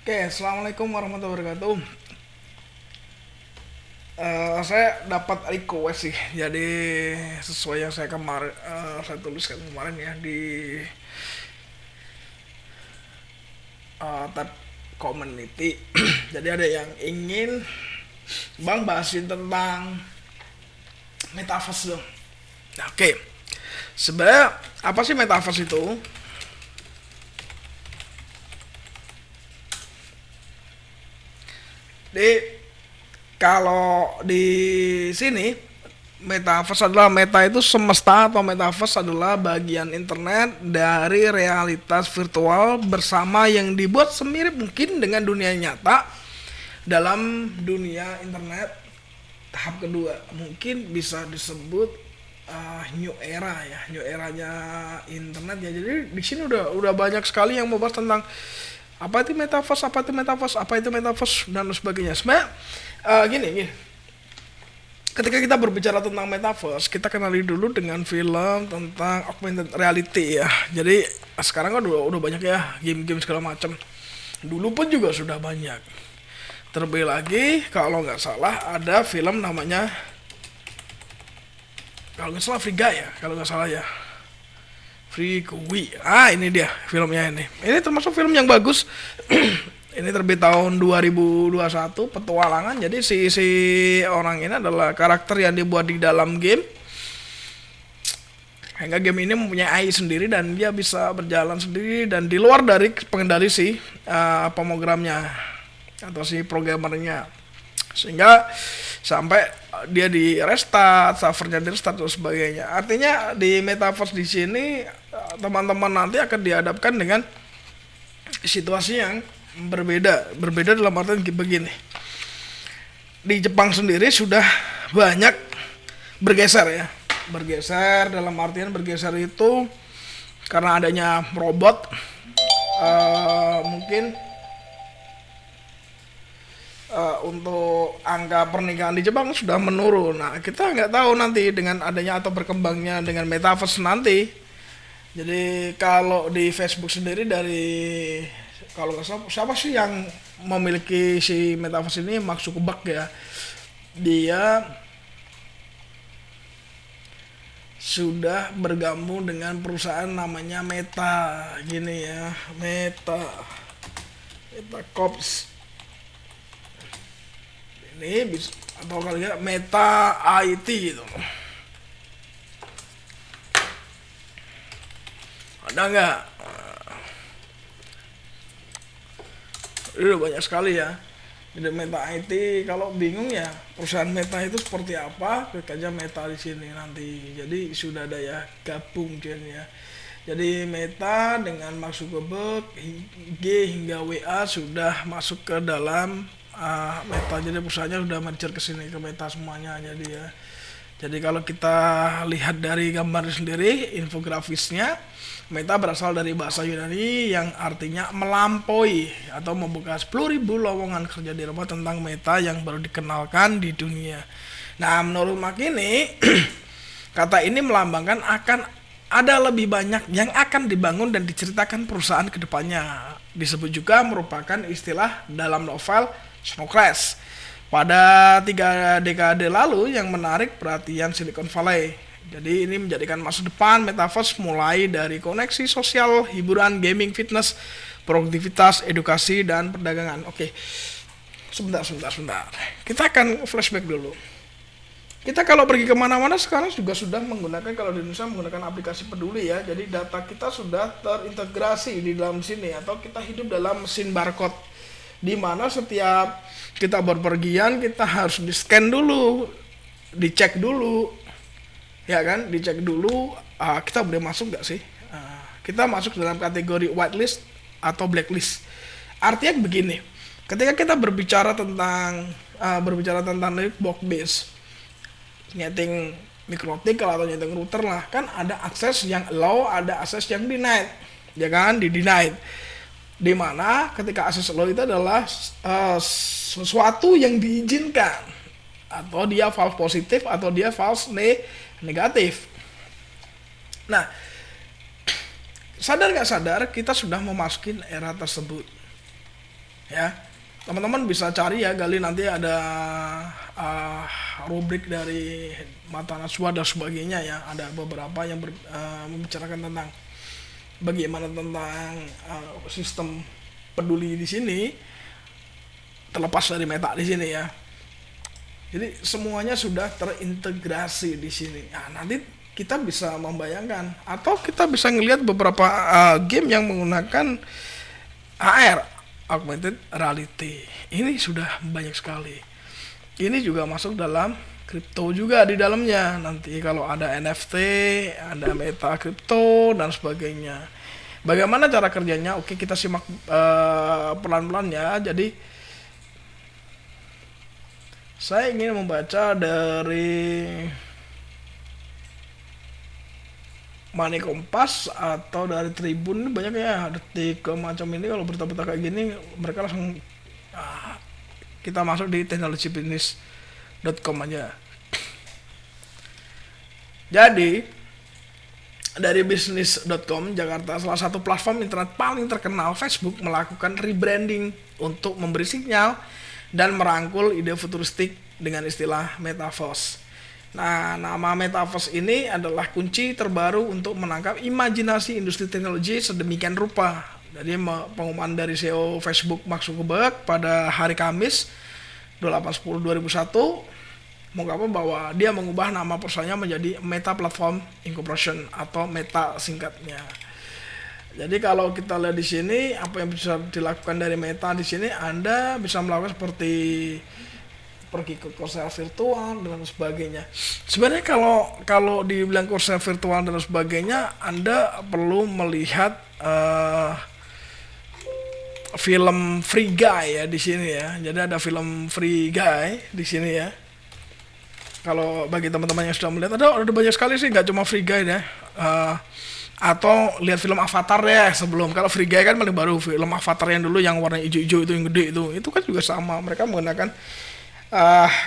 Oke, assalamualaikum warahmatullahi wabarakatuh. Saya dapat request sih, jadi sesuai yang saya tuliskan kemarin ya di tab community. Jadi ada yang ingin Bang bahasin tentang metaverse dong. Nah, oke, sebenarnya apa sih metaverse itu? Di Kalau di sini metaverse adalah meta itu semesta atau metaverse adalah bagian internet dari realitas virtual bersama yang dibuat semirip mungkin dengan dunia nyata dalam dunia internet tahap kedua mungkin bisa disebut new era ya, new eranya internet ya. Jadi di sini udah banyak sekali yang membahas tentang apa itu metaverse dan sebagainya. Sebenarnya gini, ketika kita berbicara tentang metaverse, kita kenali dulu dengan film tentang augmented reality ya. Jadi sekarang kan udah banyak ya game-game segala macam. Dulu pun juga sudah banyak. Terlebih lagi kalau nggak salah ada film namanya, kalau nggak salah Free Guy ya, kalau nggak salah ya. Free Guy. Ini dia filmnya ini. Ini termasuk film yang bagus. Ini terbit tahun 2021, petualangan. Jadi si orang ini adalah karakter yang dibuat di dalam game. Hingga game ini mempunyai AI sendiri dan dia bisa berjalan sendiri dan di luar dari pengendali si pemogramnya atau si programmernya. Sehingga sampai dia di restart, servernya di restart dan sebagainya. Artinya di metaverse di sini teman-teman nanti akan dihadapkan dengan situasi yang berbeda dalam artian begini. Di Jepang sendiri sudah banyak bergeser ya, bergeser dalam artian bergeser itu karena adanya robot, mungkin untuk angka pernikahan di Jepang sudah menurun. Nah, kita nggak tahu nanti dengan adanya atau berkembangnya dengan metaverse nanti. Jadi kalau di Facebook sendiri dari, kalau nggak salah siapa sih yang memiliki si metaverse ini, Mark Zuckerberg ya, dia sudah bergabung dengan perusahaan namanya Meta gini ya, Meta Corps ini bisa, atau kali ya Meta IT gitu. Ada nggak? Udah banyak sekali ya. Jadi Meta IT, kalau bingung ya perusahaan Meta itu seperti apa, klik aja Meta di sini nanti. Jadi sudah ada ya, gabung ya. Jadi Meta dengan Mark Zuckerberg, G hingga WA sudah masuk ke dalam Meta. Jadi perusahaannya sudah merger ke sini ke Meta semuanya. Jadi kalau kita lihat dari gambar sendiri, infografisnya, Meta berasal dari bahasa Yunani yang artinya melampaui atau membuka 10.000 lowongan kerja di rumah tentang Meta yang baru dikenalkan di dunia. Nah, menurut Mark ini, kata ini melambangkan akan ada lebih banyak yang akan dibangun dan diceritakan perusahaan kedepannya. Disebut juga merupakan istilah dalam novel Snow Crash pada 3 dekade lalu yang menarik perhatian Silicon Valley. Jadi ini menjadikan masa depan metaverse mulai dari koneksi sosial, hiburan, gaming, fitness, produktivitas, edukasi, dan perdagangan. Oke, sebentar. Kita akan flashback dulu. Kita kalau pergi kemana-mana sekarang juga sudah menggunakan, kalau di Indonesia menggunakan aplikasi Peduli ya. Jadi data kita sudah terintegrasi di dalam sini, atau kita hidup dalam mesin barcode, di mana setiap kita berpergian kita harus di-scan dulu, dicek dulu, ya kan, dicek dulu kita boleh masuk nggak sih, kita masuk dalam kategori whitelist atau blacklist. Artinya begini, ketika kita berbicara tentang box base, nyeting mikrotik atau nyeting router lah, kan ada akses yang allow, ada akses yang denied, ya kan, di denied, dimana ketika akses allow itu adalah sesuatu yang diizinkan, atau dia false positif atau dia false negatif. Nah, sadar gak sadar kita sudah memasuki era tersebut. ya. Teman-teman bisa cari ya, gali nanti ada uh, rubrik dari Mata Najwa dan sebagainya ya. Ada beberapa yang membicarakan tentang bagaimana tentang sistem peduli di sini, terlepas dari Meta di sini ya. Jadi semuanya sudah terintegrasi di sini. Nah, nanti kita bisa membayangkan atau kita bisa ngelihat beberapa game yang menggunakan AR, augmented reality. Ini sudah banyak sekali. Ini juga masuk dalam kripto juga di dalamnya. Nanti kalau ada NFT, ada meta kripto dan sebagainya. Bagaimana cara kerjanya? Oke, kita simak pelan-pelan ya. Jadi saya ingin membaca dari Money Kompas atau dari Tribun. Ini banyak ya, Detik macam ini. Kalau berita-berita kayak gini mereka langsung kita masuk di technologybusiness.com aja. Jadi dari bisnis.com Jakarta, salah satu platform internet paling terkenal, Facebook melakukan rebranding untuk memberi sinyal dan merangkul ide futuristik dengan istilah Metaverse. Nah, nama Metaverse ini adalah kunci terbaru untuk menangkap imajinasi industri teknologi sedemikian rupa. Jadi pengumuman dari CEO Facebook Mark Zuckerberg pada hari Kamis 28/10/2001 mengungkapkan bahwa dia mengubah nama perusahaannya menjadi Meta Platform Incorporation atau Meta singkatnya. Jadi kalau kita lihat di sini apa yang bisa dilakukan dari Meta di sini, Anda bisa melakukan seperti pergi ke konser virtual dan sebagainya. Sebenarnya kalau dibilang konser virtual dan sebagainya, Anda perlu melihat film Free Guy ya di sini ya. Jadi ada film Free Guy di sini ya. Kalau bagi teman-teman yang sudah melihat, ada banyak sekali sih, nggak cuma Free Guy ya. Atau lihat film Avatar ya sebelum. Kalau Free Guy kan paling baru, film Avatar yang dulu yang warna hijau-hijau itu yang gede itu kan juga sama. Mereka menggunakan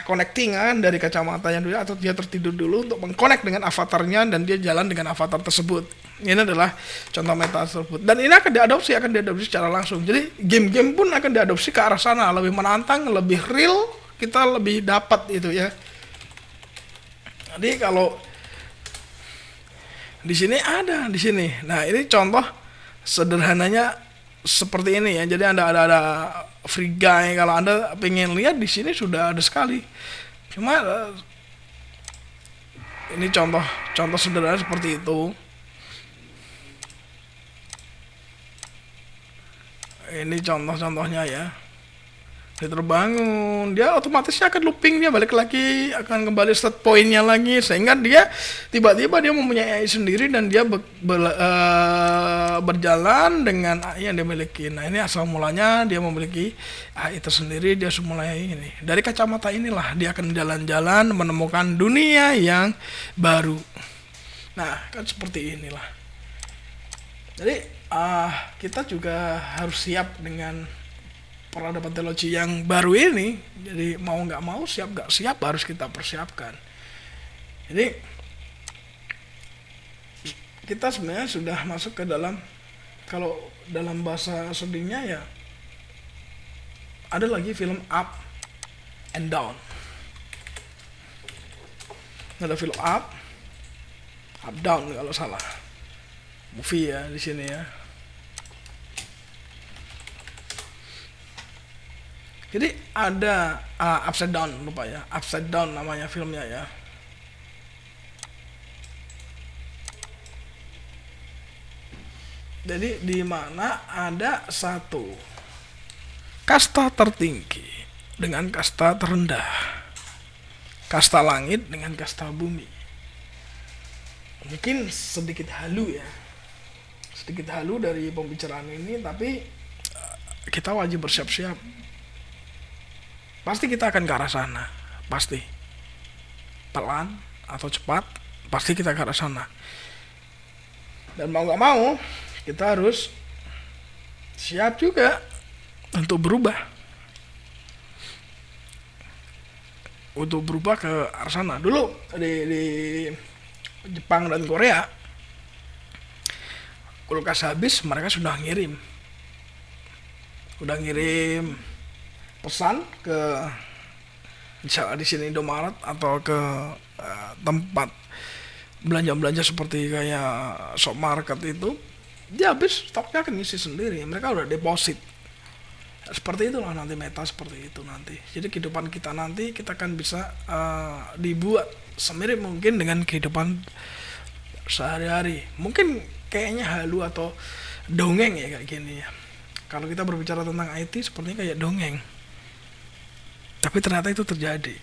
connecting dari kacamatanya dulu, atau dia tertidur dulu untuk mengconnect dengan avatarnya dan dia jalan dengan avatar tersebut. Ini adalah contoh Meta tersebut. Dan ini akan diadopsi secara langsung. Jadi game-game pun akan diadopsi ke arah sana, lebih menantang, lebih real, kita lebih dapat itu ya. Jadi kalau di sini ada di sini. Nah, ini contoh sederhananya seperti ini ya. Jadi ada Free Guy. Kalau Anda pengen lihat di sini sudah ada sekali. Cuma ini contoh sederhana seperti itu. Ini contoh-contohnya ya. Dia terbangun, dia otomatisnya akan looping, dia balik lagi, akan kembali start pointnya lagi, sehingga dia tiba-tiba dia mempunyai AI sendiri dan dia berjalan dengan AI yang dia miliki. Nah, ini asal mulanya dia memiliki AI tersendiri, dia mulai ini. Dari kacamata inilah dia akan jalan-jalan menemukan dunia yang baru. Nah, kan seperti inilah. Jadi kita juga harus siap dengan peradaban teknologi yang baru ini. Jadi mau nggak mau, siap nggak siap, harus kita persiapkan. Jadi kita sebenarnya sudah masuk ke dalam, kalau dalam bahasa sedihnya ya, ada lagi film Up and Down. Ada film Up Down kalau salah, movie ya di sini ya. Jadi ada Upside Down, lupa ya, Upside Down namanya filmnya ya. Jadi di mana ada satu kasta tertinggi dengan kasta terendah, kasta langit dengan kasta bumi. Mungkin sedikit halu ya, sedikit halu dari pembicaraan ini, tapi kita wajib bersiap-siap. Pasti kita akan ke arah sana, pasti. Pelan atau cepat, pasti kita ke arah sana. Dan mau gak mau, kita harus siap juga untuk berubah. Untuk berubah ke arah sana. Dulu di Jepang dan Korea, kulkas habis mereka sudah ngirim udah ngirim pesan ke misalnya di sini Indomaret atau ke tempat belanja-belanja seperti kayak shop market itu, dia habis stoknya akan ngisi sendiri, mereka udah deposit. Seperti itulah nanti meta seperti itu nanti. Jadi kehidupan kita nanti kita akan bisa dibuat semirip mungkin dengan kehidupan sehari-hari. Mungkin kayaknya halu atau dongeng ya kayak gini ya. Kalau kita berbicara tentang IT sepertinya kayak dongeng. Tapi ternyata itu terjadi.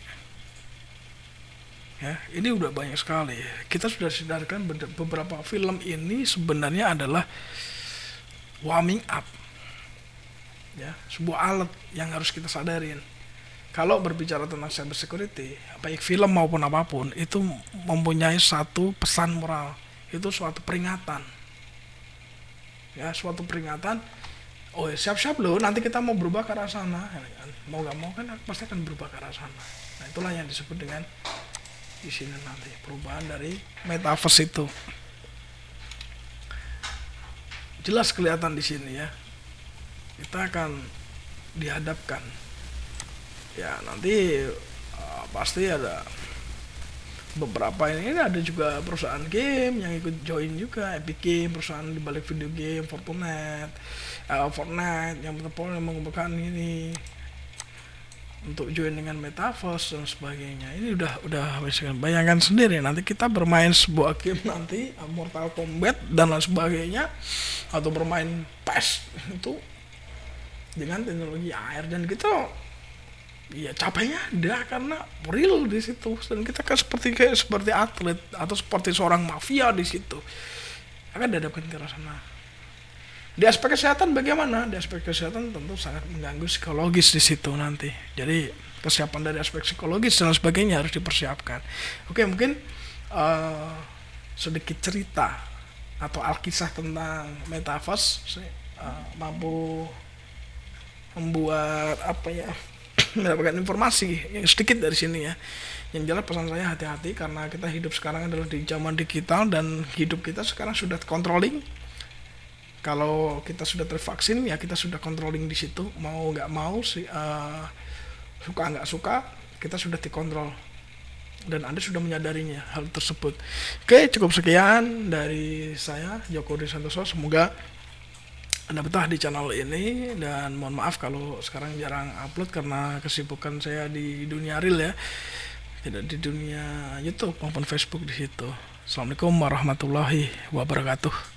Ya, ini udah banyak sekali. Kita sudah sadarkan beberapa film ini sebenarnya adalah warming up. Ya, sebuah alat yang harus kita sadarin. Kalau berbicara tentang cyber security, baik film maupun apapun, itu mempunyai satu pesan moral. Itu suatu peringatan. Ya, suatu peringatan. Oh, siap-siap loh, nanti kita mau berubah ke arah sana. Mau gak mau kan pasti akan berubah ke arah sana. Nah, itulah yang disebut dengan di sini nanti perubahan dari metaverse itu. Jelas kelihatan di sini ya. Kita akan dihadapkan ya nanti pasti ada beberapa ini ada juga perusahaan game yang ikut join juga, Epic Game, perusahaan di balik video game, Fortnite yang betul-betul mengembangkan ini untuk join dengan metaverse dan sebagainya. Ini udah bayangkan sendiri nanti kita bermain sebuah game nanti Mortal Kombat dan lain sebagainya, atau bermain PES itu dengan teknologi AR, dan kita ya capeknya ada karena real di situ, dan kita kan seperti atlet atau seperti seorang mafia di situ akan dihadapkan ke sana. Di aspek kesehatan bagaimana? Di aspek kesehatan tentu sangat mengganggu psikologis di situ nanti. Jadi kesiapan dari aspek psikologis dan sebagainya harus dipersiapkan. Oke, mungkin sedikit cerita atau alkisah tentang metaverse mampu membuat mendapatkan informasi yang sedikit dari sini ya. Yang jelas pesan saya hati-hati, karena kita hidup sekarang adalah di zaman digital dan hidup kita sekarang sudah controlling. Kalau kita sudah tervaksin ya kita sudah controlling di situ, mau nggak mau sih, suka nggak suka kita sudah dikontrol, dan Anda sudah menyadarinya hal tersebut. Oke, cukup sekian dari saya Joko Santoso. Semoga Anda betah di channel ini, dan mohon maaf kalau sekarang jarang upload karena kesibukan saya di dunia real ya, tidak di dunia YouTube maupun Facebook di situ. Assalamualaikum warahmatullahi wabarakatuh.